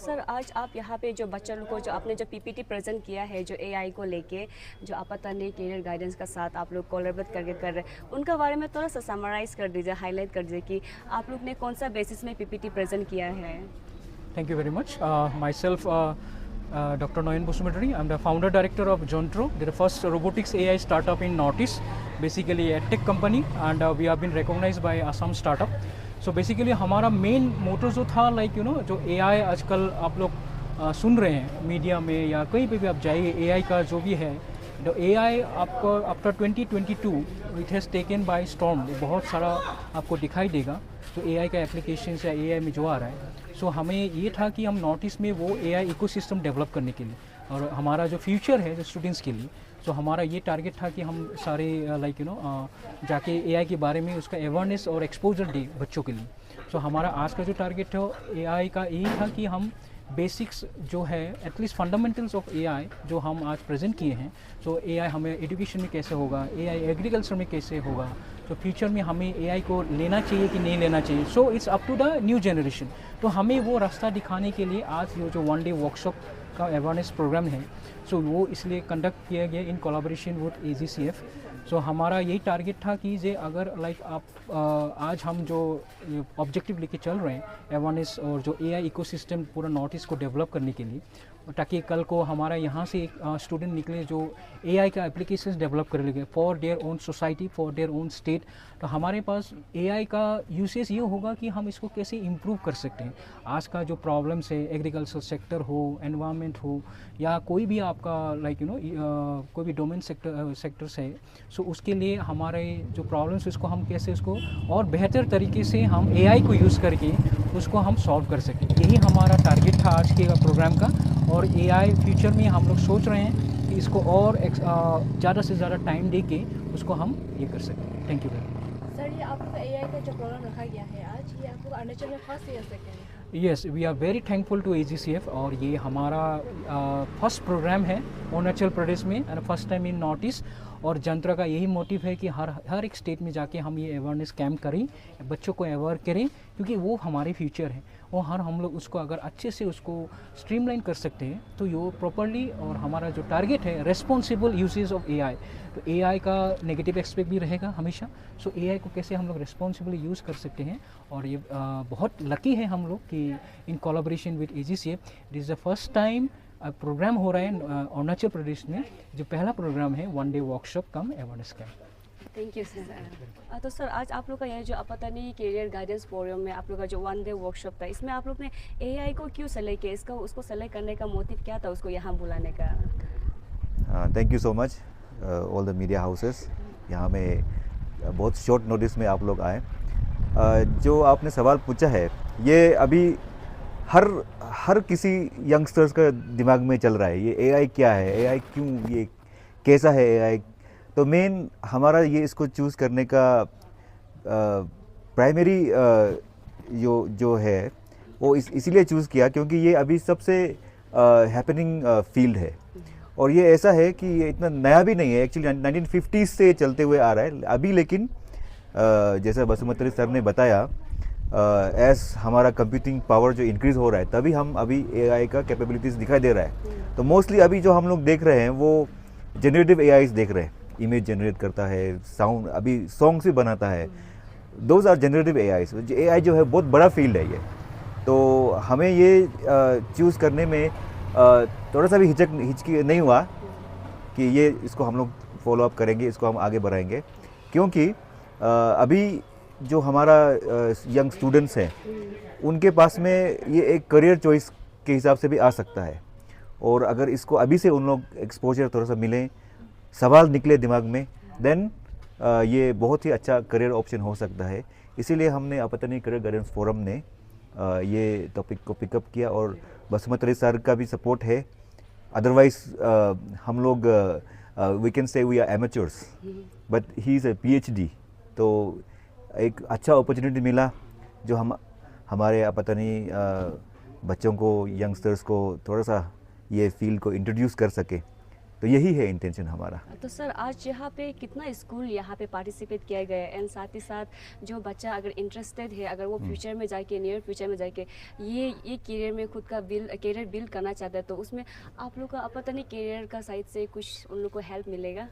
Sir आज आप यहाँ पे जो बच्चों को जो आपने जो पीपीटी प्रेजेंट किया है जो एआई को लेके जो आपातनी करियर गाइडेंस का साथ आप लोग कोलैबोरेट करके कर रहे हैं उनका बारे में थोड़ा सा समराइज़ कर दीजिए, हाईलाइट कर दीजिए कि आप लोग ने कौन सा बेसिस में पीपीटी प्रेजेंट किया है। Thank you very much. Myself, Dr. Noyan Busumedri. I'm the founder director of Jontro. They're the first robotics AI startup in Northeast. Basically a tech company, and we have been recognized by Assam Startup. So basically हमारा main motto जो था जो AI आजकल आप लोग सुन रहे हैं media में या कहीं पे भी आप जाइए AI का जो भी है तो AI आपको after 2022 it has taken by storm, बहुत सारा आपको दिखाई देगा तो AI का एप्लीकेशन या AI में जो आ रहा है। सो हमें ये था कि हम नॉर्थ ईस्ट में वो AI इकोसिस्टम डेवलप करने के लिए और हमारा जो फ्यूचर है जो स्टूडेंट्स के लिए, सो हमारा ये टारगेट था कि हम सारे जाके AI के बारे में उसका अवेयरनेस और एक्सपोजर दे बच्चों के लिए। सो हमारा आज का जो टारगेट है AI का यही था कि हम बेसिक्स जो है एटलीस्ट फंडामेंटल्स ऑफ AI जो हम आज प्रेजेंट किए हैं। सो AI हमें एजुकेशन में कैसे होगा, AI एग्रीकल्चर में कैसे होगा, तो फ्यूचर में हमें AI को लेना चाहिए कि नहीं लेना चाहिए। So it's up to the new generation. तो हमें वो रास्ता दिखाने के लिए आज ये जो 1 डे वर्कशॉप का अवेयरनेस प्रोग्राम है सो वो इसलिए कंडक्ट किया गया इन कोलैबोरेशन विद AGCF। सो हमारा यही टारगेट था कि जे अगर आप आज हम जो ऑब्जेक्टिव लेके चल रहे हैं अवेयरनेस और जो AI इकोसिस्टम पूरा नॉर्थ ईस्ट को डेवलप करने के लिए, ताकि कल को हमारा यहाँ से एक स्टूडेंट निकले जो AI का एप्लीकेशंस डेवलप कर लेंगे for their own society, for their own state. तो हमारे पास AI का यूसेज ये होगा कि हम इसको कैसे इम्प्रूव कर सकते हैं। आज का जो प्रॉब्लम्स है एग्रीकल्चर सेक्टर हो, एनवायरनमेंट हो या कोई भी आपका कोई भी डोमेन सेक्टर्स है, सो उसके लिए हमारे जो प्रॉब्लम्स उसको हम कैसे उसको और बेहतर तरीके से हम AI को यूज़ करके उसको हम सॉल्व कर सकें। यही हमारा टारगेट था आज के प्रोग्राम का। और AI फ्यूचर में हम लोग सोच रहे हैं कि इसको और ज़्यादा से ज़्यादा टाइम दे के उसको हम ये कर सकें। Thank you very much. Sir ये आप लोग का AI का जो प्रोग्राम रखा गया है आज, ये आप लोग अरुणाचल में फर्स्ट या second? Yes, we are very thankful to AGCF और ये हमारा फर्स्ट प्रोग्राम है अरुणाचल प्रदेश में and first time in north east. और जंत्र का यही मोटिव है कि हर एक स्टेट में जाके हम ये अवेयरनेस कैंप करें, बच्चों को अवेयर करें, क्योंकि वो हमारे फ्यूचर है और हम लोग उसको अगर अच्छे से उसको स्ट्रीमलाइन कर सकते हैं तो ये प्रॉपरली। और हमारा जो टारगेट है रेस्पॉन्सिबल यूसेज ऑफ AI, तो AI का नेगेटिव एस्पेक्ट भी रहेगा हमेशा। सो AI को कैसे हम लोग रेस्पॉन्सिबली यूज़ कर सकते हैं। और ये बहुत लकी है हम लोग कि in collaboration with AGCF this is the first time programme हो रहा है अरुणाचल प्रदेश में, जो पहला प्रोग्राम है 1 day workshop come awareness camp. Thank you sir. तो सर आज आप लोग का यह जो आपातनी करियर गाइडेंस प्रोग्राम में आप लोग का जो 1 डे वर्कशॉप था, इसमें आप लोग ने AI को क्यों सेलेक्ट किया, इसका उसको सेलेक्ट करने का मोटिव क्या था उसको यहाँ बुलाने का? Thank you so much all the media houses. यहाँ में बहुत शॉर्ट नोटिस में आप लोग आए। जो आपने सवाल पूछा है ये अभी हर किसी यंगस्टर्स का दिमाग में चल रहा है, ये AI क्या है, AI क्यों, ये कैसा है AI। तो मेन हमारा ये इसको चूज़ करने का प्राइमरी जो है वो इसीलिए चूज़ किया क्योंकि ये अभी सबसे हैपनिंग फील्ड है। और ये ऐसा है कि ये इतना नया भी नहीं है, एक्चुअली 1950s से चलते हुए आ रहा है अभी। लेकिन जैसा बसुमतारी सर ने बताया, एज हमारा कंप्यूटिंग पावर जो इंक्रीज़ हो रहा है तभी हम अभी AI का कैपेबिलिटीज़ दिखाई दे रहा है। तो मोस्टली अभी जो हम लोग देख रहे हैं वो जनरेटिव AIs देख रहे हैं, इमेज जनरेट करता है, साउंड, अभी सॉन्ग्स भी बनाता है। Those are generative AIs। AI जो है बहुत बड़ा फील्ड है ये। तो हमें ये चूज़ करने में थोड़ा सा भी हिचकी नहीं हुआ कि ये इसको हम लोग फॉलो अप करेंगे, इसको हम आगे बढ़ाएंगे, क्योंकि अभी जो हमारा यंग स्टूडेंट्स हैं उनके पास में ये एक करियर चॉइस के हिसाब से भी आ सकता है। और अगर इसको अभी से उन लोग एक्सपोजर थोड़ा सा मिले, सवाल निकले दिमाग में, देन ये बहुत ही अच्छा करियर ऑप्शन हो सकता है। इसीलिए हमने आपातनी करियर गाइडेंस फोरम ने ये टॉपिक को पिकअप किया और बसुमतारी सर का भी सपोर्ट है। अदरवाइज हम लोग we can say we are amateurs, but he is a PhD। तो एक अच्छा अपॉर्चुनिटी मिला जो हमारे आपातनी बच्चों को, यंगस्टर्स को थोड़ा सा ये फील्ड को इंट्रोड्यूस कर सके। तो यही है इंटेंशन हमारा। तो सर आज यहाँ पे कितना स्कूल यहाँ पे पार्टिसिपेट किया गया है, एंड साथ ही साथ जो बच्चा अगर इंटरेस्टेड है, अगर वो फ्यूचर में जाके नियर फ्यूचर में जाके ये करियर में खुद का करियर बिल्ड करना चाहता है, तो उसमें आप लोग का पता नहीं करियर का साइड से कुछ उन लोग को हेल्प मिलेगा?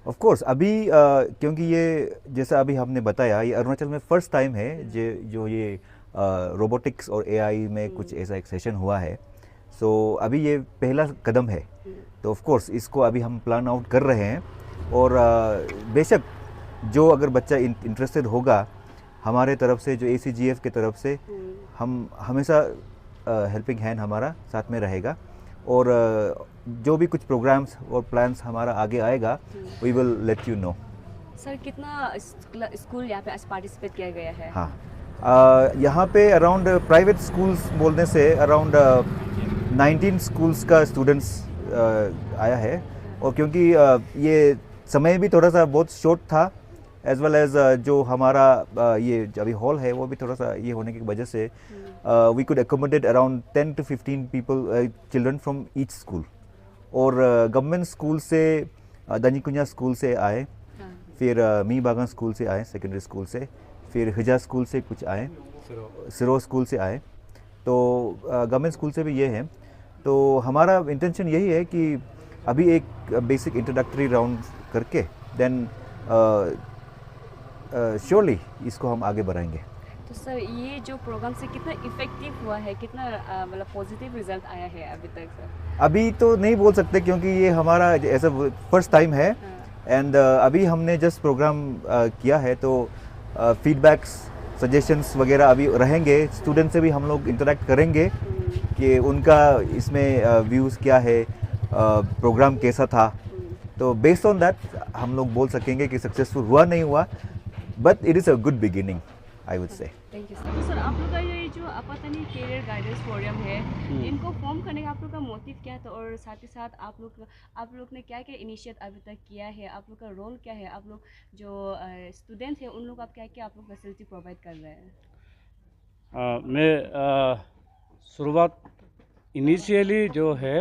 ऑफ कोर्स अभी क्योंकि ये जैसा अभी हमने बताया, ये अरुणाचल में फर्स्ट टाइम है जो ये रोबोटिक्स और एआई में कुछ ऐसा एक सेशन हुआ है। सो अभी ये पहला कदम है, तो ऑफ कोर्स इसको अभी हम प्लान आउट कर रहे हैं। और बेशक जो अगर बच्चा इंटरेस्टेड होगा, हमारे तरफ से जो ACGF के तरफ से हम हमेशा हेल्पिंग हैंड हमारा साथ में रहेगा। और जो भी कुछ प्रोग्राम्स और प्लान्स हमारा आगे आएगा, we will let you know. Sir कितना स्कूल यहाँ पे आज पार्टिसिपेट किया गया है? हाँ, यहाँ पे अराउंड प्राइवेट स्कूल्स बोलने से अराउंड 19 स्कूल्स का स्टूडेंट्स आया है। और क्योंकि ये समय भी थोड़ा सा बहुत शॉर्ट था, एज वेल एज जो हमारा ये अभी हॉल है वो भी थोड़ा सा ये होने की वजह से we could accommodate around 10 to 15 people children from each school. और गवर्नमेंट स्कूल से दनीकुंजा स्कूल से आए, फिर मी बागान स्कूल से आए सेकेंडरी स्कूल से, फिर हिजा स्कूल से कुछ आए, सिरो स्कूल से आए, तो गवर्नमेंट स्कूल से भी ये है। तो हमारा इंटेंशन यही है कि अभी एक बेसिक इंट्रोडक्टरी राउंड करके देन श्योरली इसको हम आगे बढ़ाएंगे। तो सर ये जो प्रोग्राम से कितना इफेक्टिव हुआ है, कितना मतलब पॉजिटिव रिजल्ट आया है अभी तक सर? अभी तो नहीं बोल सकते क्योंकि ये हमारा ऐसा फर्स्ट टाइम है। एंड अभी हमने जस्ट प्रोग्राम किया है, तो फीडबैक्स सजेशंस वगैरह अभी रहेंगे। स्टूडेंट से भी हम लोग इंटरेक्ट करेंगे कि उनका इसमें व्यूज़ क्या है, प्रोग्राम कैसा था। तो बेस्ड ऑन दैट हम लोग बोल सकेंगे कि सक्सेसफुल हुआ नहीं हुआ, but it is a good beginning I would say. Thank you sir. तो सर आप लोग का ये जो अपतनी करियर गाइडेंस फोरम है, इनको फॉर्म करने का आप लोग का मोटिव क्या था, और साथ ही साथ आप लोग ने क्या क्या इनिशिएट अभी तक किया है, आप लोग का रोल क्या है, आप लोग जो स्टूडेंट है उन लोग आप क्या आप लोग फैसिलिटी प्रोवाइड कर रहे हैं? मैं शुरुआत इनिशियली जो है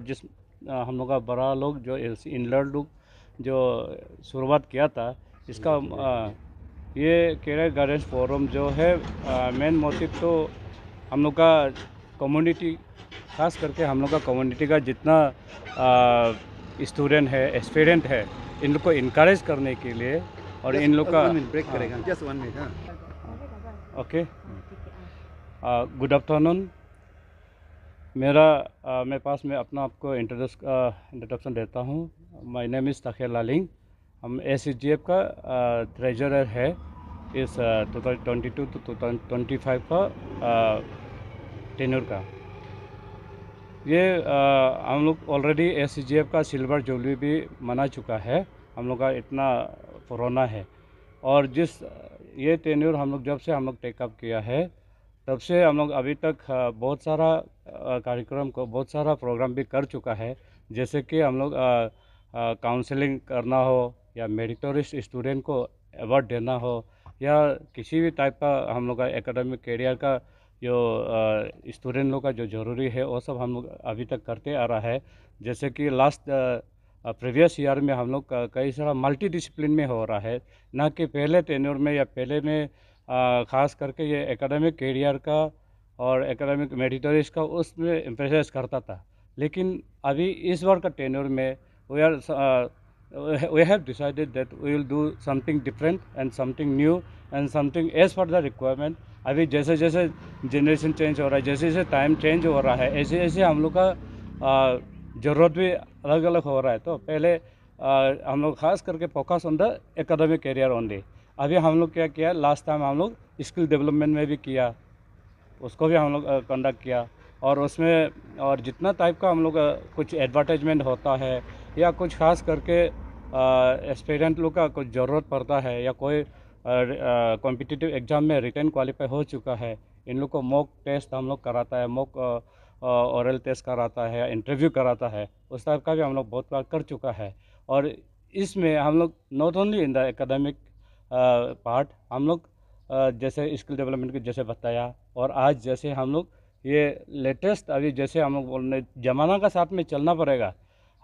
जिस हम लोग का बड़ा लोग जो इनलर लोग जो शुरुआत किया था, इसका ये करियर गाइडेंस फोरम जो है मेन मोटिव तो हम लोग का कम्युनिटी, खास करके हम लोग का कम्युनिटी का जितना स्टूडेंट है, एस्पिरेंट है, इन लोग को इनकरेज करने के लिए। और इन लोग का ब्रेक करेगा, just 1 minute. Okay, good afternoon. मेरे पास मैं अपना आपको इंट्रोडक्शन देता हूँ। My name is Takher Laling. हम ACGF का ट्रेजरर है इस 2022 to 2025 का टेन्योर का। ये हम लोग ऑलरेडी ACGF का सिल्वर जुबली भी मना चुका है। हम लोग का इतना पुराना है, और जिस ये टेन्योर हम लोग जब से हम लोग टेकअप किया है, तब से हम लोग अभी तक बहुत सारा कार्यक्रम को, बहुत सारा प्रोग्राम भी कर चुका है। जैसे कि हम लोग काउंसलिंग करना हो, या मेरिटोरियस स्टूडेंट को अवार्ड देना हो, या किसी भी टाइप का हम लोग का एकेडमिक करियर का जो स्टूडेंट लोग का जो ज़रूरी है, वो सब हम लोग अभी तक करते आ रहा है। जैसे कि लास्ट प्रीवियस ईयर में हम लोग कई सारा मल्टी डिसिप्लिन में हो रहा है, ना कि पहले टेन्योर में या पहले में ख़ास करके ये एकेडमिक करियर का और एकेडमिक मेरिटोरियस का उसमें एम्फेसाइज करता था। लेकिन अभी इस बार का टेन्योर में we have decided that we will do something different and something new and something as per the requirement। अभी जैसे जैसे जनरेशन चेंज हो रहा है, जैसे जैसे टाइम चेंज हो रहा है, ऐसे ऐसे हम लोग का ज़रूरत भी अलग अलग हो रहा है। तो पहले हम लोग खास करके focus on the academic career only. अभी हम लोग क्या किया, लास्ट टाइम हम लोग स्किल डेवलपमेंट में भी किया, उसको भी हम लोग कंडक्ट किया। और उसमें और जितना टाइप का हम लोग कुछ एडवर्टाइजमेंट होता है, या कुछ खास करके एस्पिरेंट लोग का कुछ ज़रूरत पड़ता है, या कोई कॉम्पिटिटिव एग्ज़ाम में रिटन क्वालिफाई हो चुका है, इन लोग को मॉक टेस्ट हम लोग कराता है, मॉक ओरल टेस्ट कराता है, या इंटरव्यू कराता है। उस टाइप का भी हम लोग बहुत बार कर चुका है। और इसमें हम लोग not only in the academic part, हम लोग जैसे स्किल डेवलपमेंट के जैसे बताया, और आज जैसे हम लोग ये लेटेस्ट अभी जैसे हम लोग बोल रहे ज़माना का साथ में चलना पड़ेगा।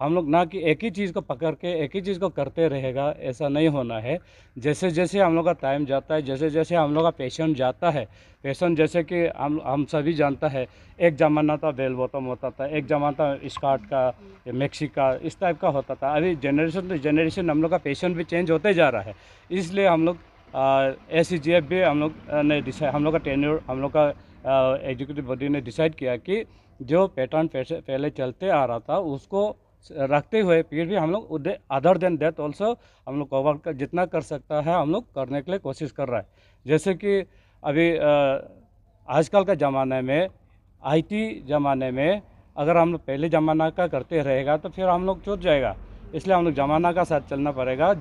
हम लोग ना कि एक ही चीज़ को पकड़ के एक ही चीज़ को करते रहेगा, ऐसा नहीं होना है। जैसे जैसे हम लोग का टाइम जाता है, जैसे जैसे हम लोग का पैशन जाता है, पैशन जैसे कि हम सभी जानता है, एक ज़माना था बेल बॉटम होता था, एक ज़माना था स्कर्ट का, मैक्सी का, इस टाइप का होता था। अभी जनरेशन टू जनरेशन हम लोग का पैशन भी चेंज होते जा रहा है। इसलिए हम लोग SCGF भी हम लोग ने डिसाइड, हम लोग का टेन्योर, हम लोग का एग्जीक्यूटिव बॉडी ने डिसाइड किया कि जो पैटर्न पहले चलते आ रहा था उसको रखते हुए फिर भी हम लोग अदर देन दैट ऑल्सो हम लोग कवर कर जितना कर सकता है हम लोग करने के लिए कोशिश कर रहा है। जैसे कि अभी आजकल का ज़माने में IT ज़माने में अगर हम लोग पहले ज़माना का करते रहेगा तो फिर हम लोग छूट जाएगा। इसलिए हम लोग ज़माना का साथ चलना पड़ेगा,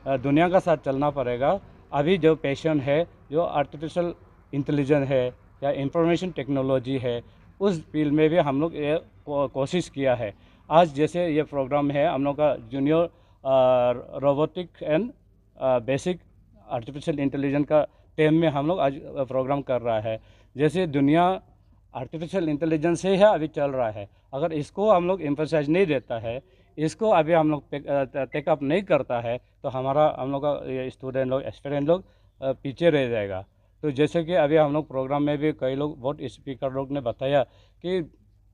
दुनिया का साथ चलना पड़ेगा। अभी जो पैशन है, जो आर्टिफिशियल इंटेलिजेंस है या इंफॉर्मेशन टेक्नोलॉजी है, उस फील्ड में भी हम लोग ये कोशिश किया है। आज जैसे ये प्रोग्राम है हम लोग का junior robotic and basic artificial intelligence का टीम में हम लोग आज प्रोग्राम कर रहा है। जैसे दुनिया आर्टिफिशियल इंटेलिजेंस से है अभी चल रहा है, अगर इसको हम लोग एम्फसाइज नहीं देता है, इसको अभी हम लोग टेकअप नहीं करता है, तो हम लोग का स्टूडेंट लोग, एस्पिरेंट लोग पीछे रह जाएगा। तो जैसे कि अभी हम लोग प्रोग्राम में भी कई लोग, बहुत स्पीकर लोग ने बताया कि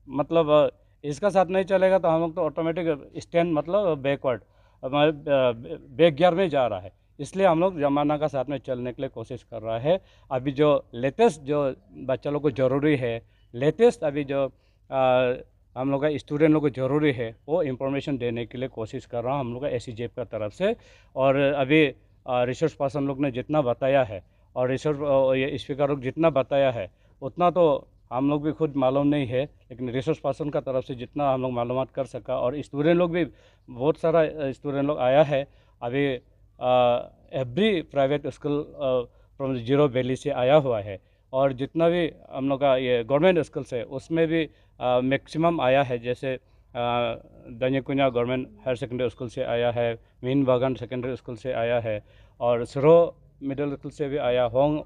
मतलब इसका साथ नहीं चलेगा तो हम लोग तो ऑटोमेटिक स्टैंड मतलब बैकवर्ड, बैक गियर में जा रहा है। इसलिए हम लोग ज़माना का साथ में चलने के लिए कोशिश कर रहा है। अभी जो लेटेस्ट जो बच्चा लोग को ज़रूरी है, लेटेस्ट अभी जो हम लोग का स्टूडेंट लोग को ज़रूरी है, वो इंफॉर्मेशन देने के लिए कोशिश कर रहा हूँ हम लोग का SCGF का तरफ से। और अभी रिसर्च पर्सन लोग ने जितना बताया है और रिसर्च ये स्पीकर लोग जितना बताया है उतना तो हम लोग भी खुद मालूम नहीं है, लेकिन रिसर्च पर्सन का तरफ से जितना हम लोग मालूमात कर सका, और स्टूडेंट लोग भी बहुत सारा स्टूडेंट लोग आया है अभी every private school from zero valley से आया हुआ है, और जितना भी हम लोग का ये गवर्नमेंट स्कूल से उसमें भी मैक्सिमम आया है। जैसे दनियाकुनिया गवर्नमेंट हायर सेकेंडरी स्कूल से आया है, मीन बागान सेकेंडरी स्कूल से आया है, और सिरो मिडिल स्कूल से भी आया, होंग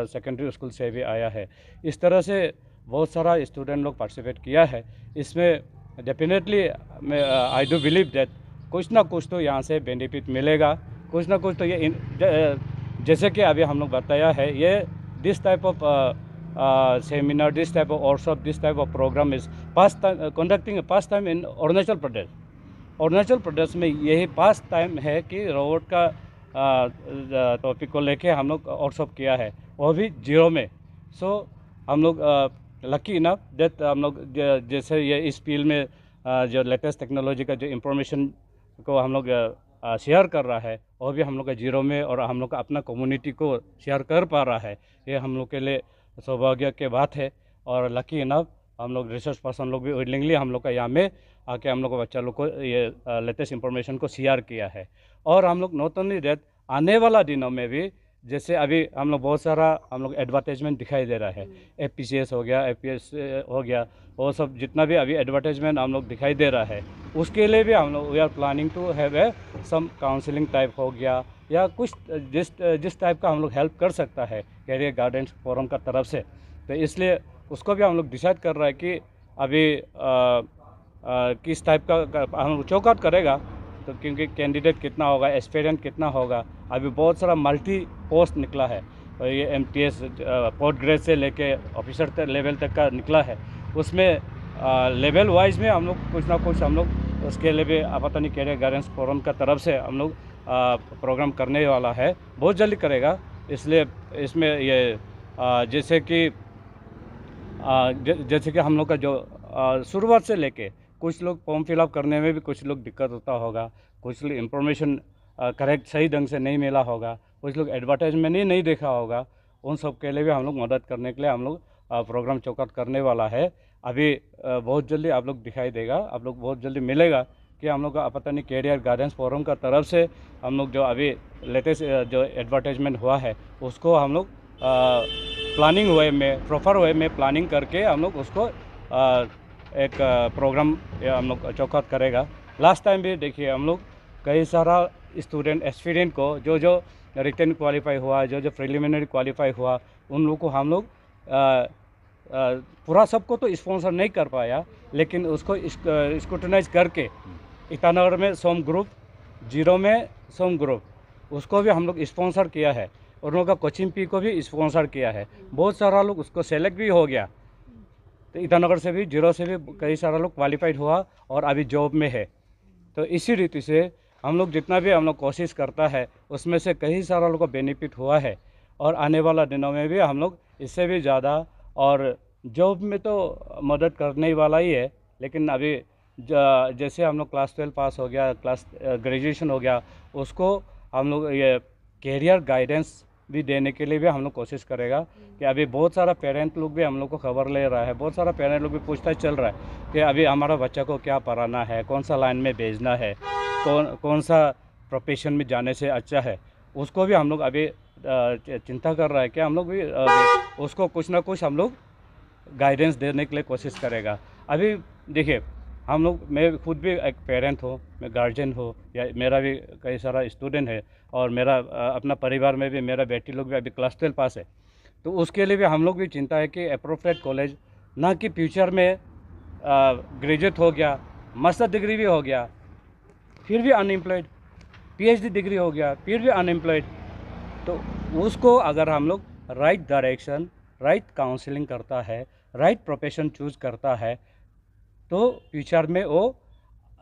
सेकेंडरी स्कूल से भी आया है। इस तरह से बहुत सारा स्टूडेंट लोग पार्टिसिपेट किया है। इसमें डेफिनेटली मैं आई डू बिलीव दैट कुछ ना कुछ तो यहाँ से बेनिफिट मिलेगा, कुछ ना कुछ तो ये जैसे कि अभी हम लोग बताया है, ये this type of seminar, this type of workshop, this type of programme is conducting first time in Arunachal Pradesh. Arunachal Pradesh में यही फर्स्ट टाइम है कि रोबोट का टॉपिक को लेके हम लोग वर्कशॉप किया है, वो भी जीरो में। सो हम लोग लकी इनफ दैट हम लोग जैसे ये इस फील्ड में जो लेटेस्ट टेक्नोलॉजी का जो इंफॉर्मेशन को हम लोग शेयर कर रहा है, वो भी हम लोग का जीरो में, और हम लोग का अपना कम्युनिटी को शेयर कर पा रहा है, ये हम लोग के लिए सौभाग्य की बात है। और लकी इनफ हम लोग रिसर्च पर्सन लोग भी विलिंगली हम लोग का यहाँ में आके हम लोग को बच्चा लोग को ये लेटेस्ट इंफॉर्मेशन को शेयर किया है। और हम लोग नॉट ओनली दैट, आने वाला दिनों में भी जैसे अभी हम लोग बहुत सारा हम लोग एडवर्टाइजमेंट दिखाई दे रहा है, FPCS हो गया, APS हो गया, वो सब जितना भी अभी एडवर्टाइजमेंट हम लोग दिखाई दे रहा है, उसके लिए भी हम लोग we are planning to have a some counselling type हो गया, या कुछ जिस टाइप का हम लोग हेल्प कर सकता है कैरियर गाइडेंस फोरम का तरफ से। तो इसलिए उसको भी हम लोग डिसाइड कर रहा है कि अभी किस टाइप का हम लोग चौकआउट करेगा, तो क्योंकि कैंडिडेट कितना होगा, एस्पिरेंट कितना होगा। अभी बहुत सारा मल्टी पोस्ट निकला है, और ये MTS पोस्ट ग्रेड से लेके ऑफिसर लेवल तक का निकला है। उसमें लेवल वाइज में हम लोग कुछ ना कुछ हम लोग उसके लिए भी आपातनी कैरियर गाइडेंस फोरम का तरफ से हम लोग प्रोग्राम करने वाला है, बहुत जल्दी करेगा। इसलिए इसमें ये जैसे कि हम लोग का जो शुरुआत से लेके कुछ लोग फॉर्म फिलअप करने में भी कुछ लोग दिक्कत होता होगा, कुछ लोग इंफॉर्मेशन करेक्ट सही ढंग से नहीं मिला होगा, कुछ लोग एडवर्टाइजमेंट ही नहीं देखा होगा, उन सब के लिए भी हम लोग मदद करने के लिए हम लोग प्रोग्राम चौकआउट करने वाला है। अभी बहुत जल्दी आप लोग दिखाई देगा, आप लोग बहुत जल्दी मिलेगा कि हम लोग का आपातनी कैरियर गाइडेंस फोरम का तरफ से हम लोग जो अभी लेटेस्ट जो एडवर्टाइजमेंट हुआ है उसको हम लोग प्लानिंग वे में, प्रॉपर वे में प्लानिंग करके हम लोग उसको एक प्रोग्राम हम लोग चौकआउट करेगा। लास्ट टाइम भी देखिए हम लोग कई सारा स्टूडेंट एस्पिरेंट को जो रिटर्न क्वालिफाई हुआ, जो प्रिलिमिनरी क्वालिफाई हुआ, उन लोगों को हम लोग पूरा सबको तो स्पॉन्सर नहीं कर पाया, लेकिन उसको स्क्रूटनाइज करके ईटानगर में सोम ग्रुप, जीरो में सोम ग्रुप, उसको भी हम लोग स्पॉन्सर किया है और उनका कोचिंग फी को भी स्पॉन्सर किया है। बहुत सारा लोग उसको सेलेक्ट भी हो गया, तो ईटानगर से भी, जीरो से भी कई सारा लोग क्वालिफाइड हुआ और अभी जॉब में है। तो इसी रीति से हम लोग जितना भी हम लोग कोशिश करता है उसमें से कई सारा लोग को बेनिफिट हुआ है और आने वाला दिनों में भी हम लोग इससे भी ज़्यादा, और जॉब में तो मदद करने ही वाला ही है, लेकिन अभी जैसे हम लोग क्लास 12 पास हो गया, ग्रेजुएशन हो गया, उसको हम लोग ये कैरियर गाइडेंस भी देने के लिए भी हम लोग कोशिश करेगा कि अभी बहुत सारा पेरेंट लोग भी हम लोग को खबर ले रहा है, बहुत सारा पेरेंट लोग भी पूछता चल रहा है कि अभी हमारा बच्चा को क्या पढ़ाना है, कौन सा लाइन में भेजना है, कौन सा प्रोफेशन में जाने से अच्छा है, उसको भी हम लोग अभी चिंता कर रहा है कि हम लोग भी उसको कुछ ना कुछ हम लोग गाइडेंस देने के लिए कोशिश करेगा। अभी देखिए हम लोग, मैं खुद भी एक पेरेंट हूँ, मैं गार्जियन हूँ, या मेरा भी कई सारा स्टूडेंट है और मेरा अपना परिवार में भी मेरा बेटी लोग भी अभी क्लास 12 पास है, तो उसके लिए भी हम लोग भी चिंता है कि अप्रोप्रिएट कॉलेज, ना कि फ्यूचर में ग्रेजुएट हो गया, मास्टर डिग्री भी हो गया फिर भी अनएम्प्लॉयड, PhD डिग्री हो गया फिर भी अनएम्प्लॉयड, तो उसको अगर हम लोग राइट डायरेक्शन, राइट काउंसलिंग करता है, राइट प्रोफेशन चूज करता है, तो फ्यूचर में वो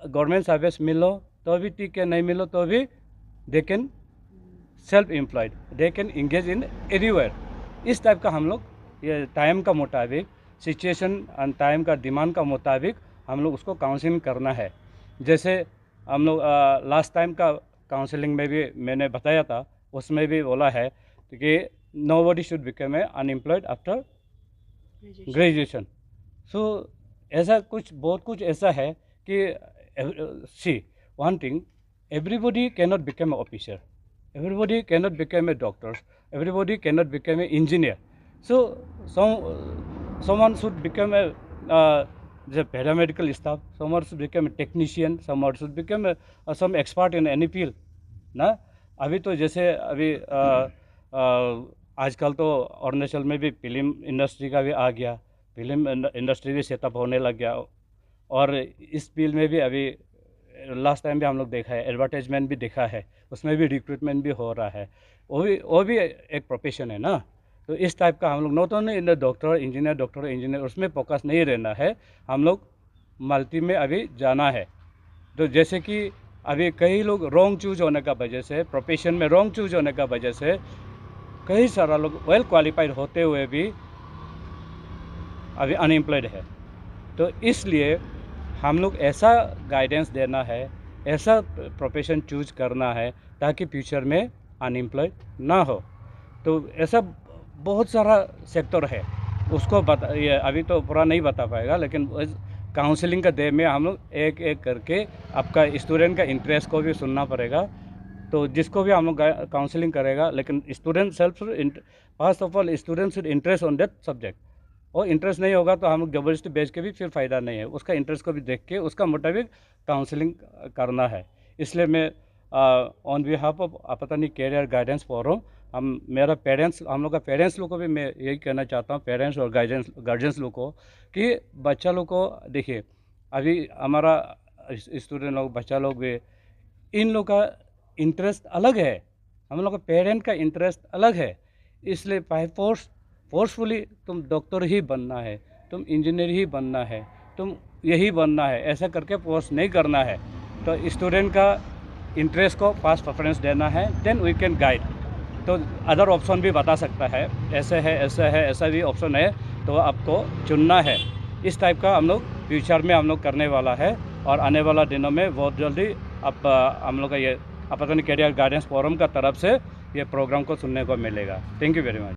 गवर्नमेंट सर्विस मिलो तो भी ठीक है, नहीं मिलो तो भी they can self employed, they can engage in anywhere. इस टाइप का हम लोग ये टाइम का मुताबिक, सिचुएशन एंड टाइम का डिमांड का मुताबिक हम लोग उसको काउंसलिंग करना है। जैसे हम लोग लास्ट टाइम का काउंसलिंग में भी मैंने बताया था, उसमें भी बोला है कि nobody should become a unemployed after graduation. So ऐसा कुछ, बहुत कुछ ऐसा है कि see one thing, everybody cannot become an officer, everybody cannot become a doctor, everybody cannot become an engineer. So someone should become a the paramedical staff, someone should become a technician, someone should become some expert in any field ना। अभी तो जैसे अभी आजकल तो अरुणाचल में भी film industry का भी आ गया, फिल्म इंडस्ट्री भी सेटअप होने लग गया, और इस फील्ड में भी अभी लास्ट टाइम भी हम लोग देखा है, एडवर्टाइजमेंट भी देखा है, उसमें भी रिक्रूटमेंट भी हो रहा है, वो भी एक प्रोफेशन है ना। तो इस टाइप का हम लोग not only in the doctor engineer उसमें फोकस नहीं रहना है, हम लोग मल्टी में अभी जाना है। तो जैसे कि अभी कई लोग रॉन्ग चूज होने का वजह से, प्रोफेशन में रॉन्ग चूज होने का वजह से कई सारा लोग वेल क्वालिफाइड होते हुए भी अभी अनएम्प्लॉयड है। तो इसलिए हम लोग ऐसा गाइडेंस देना है, ऐसा प्रोफेशन चूज करना है ताकि फ्यूचर में अनएम्प्लॉयड ना हो। तो ऐसा बहुत सारा सेक्टर है, उसको ये अभी तो पूरा नहीं बता पाएगा, लेकिन काउंसलिंग का डे में हम लोग एक एक करके आपका स्टूडेंट का इंटरेस्ट को भी सुनना पड़ेगा। तो जिसको भी हम लोग काउंसलिंग करेगा, लेकिन student self, first of all student should interest on that subject, और इंटरेस्ट नहीं होगा तो हम लोग ज़बरदस्ती बेच के भी फिर फ़ायदा नहीं है। उसका इंटरेस्ट को भी देख के उसका मुताबिक काउंसलिंग करना है। इसलिए मैं on behalf of Apatani career guidance forum, हम लोग का पेरेंट्स लोग को भी मैं यही कहना चाहता हूँ, पेरेंट्स और गार्जियंस लोग को, कि बच्चा लोग को देखिए, अभी हमारा स्टूडेंट लोग, बच्चा लोग भी, इन लोग का इंटरेस्ट अलग है, हम लोग का पेरेंट का इंटरेस्ट अलग है। इसलिए फोर्सफुली तुम डॉक्टर ही बनना है, तुम इंजीनियर ही बनना है, तुम यही बनना है, ऐसा करके फोर्स नहीं करना है। तो स्टूडेंट का इंटरेस्ट को पास प्रेफरेंस देना है, देन वी कैन गाइड। तो अदर ऑप्शन भी बता सकता है, ऐसे है, ऐसा है, ऐसा भी ऑप्शन है, तो आपको चुनना है। इस टाइप का हम लोग फ्यूचर में हम लोग करने वाला है, और आने वाला दिनों में बहुत जल्दी अब हम लोग का ये आपतानी कैरियर गाइडेंस फोरम का तरफ से ये प्रोग्राम को सुनने को मिलेगा। Thank you very much.